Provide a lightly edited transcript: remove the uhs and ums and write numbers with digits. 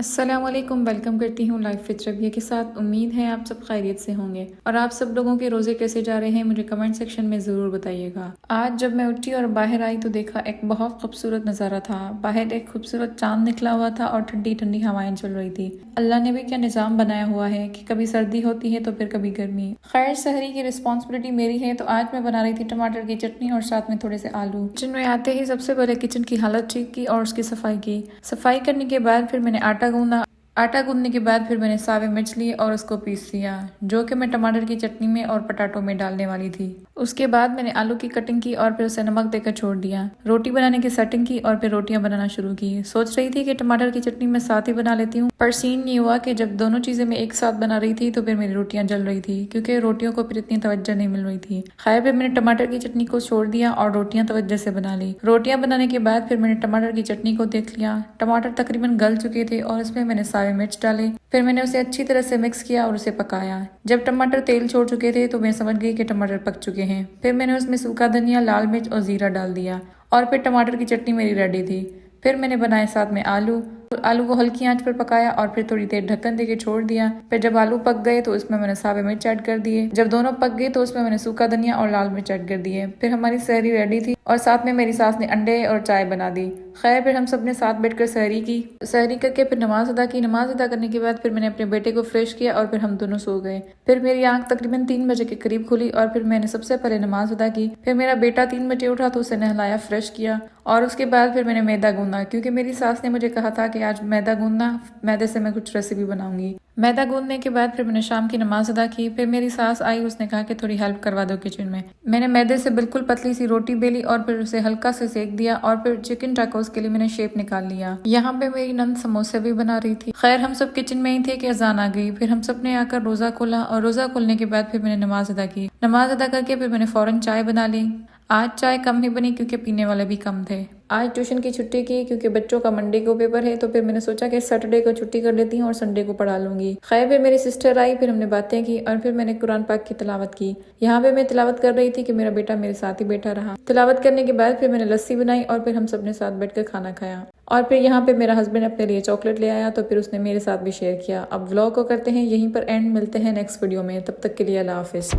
अस्सलामुअलैकुम। वेलकम करती हूँ लाइफ विद रबिया के साथ। उम्मीद है आप सब खैरियत से होंगे और आप सब लोगों के रोज़े कैसे जा रहे हैं मुझे कमेंट सेक्शन में ज़रूर बताइएगा। आज जब मैं उठी और बाहर आई तो देखा एक बहुत खूबसूरत नज़ारा था। बाहर एक खूबसूरत चांद निकला हुआ था और ठंडी ठंडी हवाएं चल रही थी। अल्लाह ने भी क्या निज़ाम बनाया हुआ है कि कभी सर्दी होती है तो फिर कभी गर्मी। खैर, सहरी की रिस्पॉन्सिबिलिटी मेरी है तो आज मैं बना रही थी टमाटर की चटनी और साथ में थोड़े से आलू। किचन में आते ही सबसे पहले किचन की हालत ठीक की और उसकी सफाई की। सफाई करने के बाद फिर मैंने आटा गूंदने के बाद फिर मैंने सावे मिर्च लिए और उसको पीस लिया, जो कि मैं टमाटर की चटनी में और पटाटों में डालने वाली थी। उसके बाद मैंने आलू की कटिंग की और फिर उसे नमक देकर छोड़ दिया। रोटी बनाने की सेटिंग की और फिर रोटियां बनाना शुरू की। सोच रही थी कि टमाटर की चटनी मैं साथ ही बना लेती हूँ, पर सीन ये हुआ कि जब दोनों चीजें मैं एक साथ बना रही थी तो फिर मेरी रोटियां जल रही थी क्योंकि रोटियों को फिर इतनी तवज्जो नहीं मिल रही थी। खैर, फिर मैंने टमाटर की चटनी को छोड़ दिया और रोटियां तवज्जो से बना ली। रोटियां बनाने के बाद फिर मैंने टमाटर की चटनी को देख लिया। टमाटर तकरीबन गल चुके थे और उसमें मैंने सावे मिर्च डाले। फिर मैंने उसे अच्छी तरह से मिक्स किया और उसे पकाया। जब टमाटर तेल छोड़ चुके थे तो मैं समझ गई कि टमाटर पक चुके हैं। फिर मैंने उसमें सूखा धनिया, लाल मिर्च और जीरा डाल दिया और फिर टमाटर की चटनी मेरी रेडी थी। फिर मैंने बनाए साथ में आलू को हल्की आंच पर पकाया और फिर थोड़ी देर ढक्कन देके छोड़ दिया। फिर जब आलू पक गए तो उसमें मैंने सावे मिर्च ऐड कर दिए। जब दोनों पक गए तो उसमें मैंने सूखा धनिया और लाल मिर्च ऐड कर दिए। फिर हमारी सहरी रेडी थी और साथ में मेरी सास ने अंडे और चाय बना दी। खैर, फिर हम सब ने साथ बैठकर सहरी की। सहरी करके फिर नमाज अदा की। नमाज अदा करने के बाद फिर मैंने अपने बेटे को फ्रेश किया और फिर हम दोनों सो गए। फिर मेरी आंख तकरीबन 3 बजे के करीब खुली और फिर मैंने सबसे पहले नमाज अदा की। फिर मेरा बेटा 3 बजे उठा तो उसे नहलाया, फ्रेश किया और उसके बाद फिर मैंने मैदा गूंदा, क्योंकि मेरी सास ने मुझे कहा था कि आज मैदा गूंदना, मैदे से मैं कुछ रेसिपी बनाऊंगी। मैदा गूंदने के बाद फिर मैंने शाम की नमाज अदा की। फिर मेरी सास आई, उसने कहा कि थोड़ी हेल्प करवा दो किचन में। मैंने मैदे से बिल्कुल पतली सी रोटी बेली और फिर उसे हल्का से सेक दिया और फिर चिकन टाकोस के लिए मैंने शेप निकाल लिया। यहाँ पे मेरी नंद समोसे भी बना रही थी। खैर, हम सब किचन में ही थे कि अजान आ गई। फिर हम सब ने आकर रोजा खोला और रोजा खोलने के बाद फिर मैंने नमाज अदा की। नमाज अदा करके फिर मैंने फौरन चाय बना ली। आज चाय कम ही बनी क्योंकि पीने वाले भी कम थे। आज ट्यूशन की छुट्टी की क्योंकि बच्चों का मंडे को पेपर है, तो फिर मैंने सोचा कि सैटरडे को छुट्टी कर लेती हूँ और संडे को पढ़ा लूंगी। खैर, फिर मेरी सिस्टर आई, फिर हमने बातें की और फिर मैंने कुरान पाक की तिलावत की। यहाँ पे मैं तिलावत कर रही थी कि मेरा बेटा मेरे साथ ही बैठा रहा। तिलावत करने के बाद फिर मैंने लस्सी बनाई और फिर हम सब ने साथ बैठकर खाना खाया। और फिर यहाँ पे मेरा हस्बैंड अपने लिए चॉकलेट ले आया तो फिर उसने मेरे साथ भी शेयर किया। अब व्लॉग को करते हैं यहीं पर एंड। मिलते हैं नेक्स्ट वीडियो में, तब तक के लिए अल्लाह हाफिज।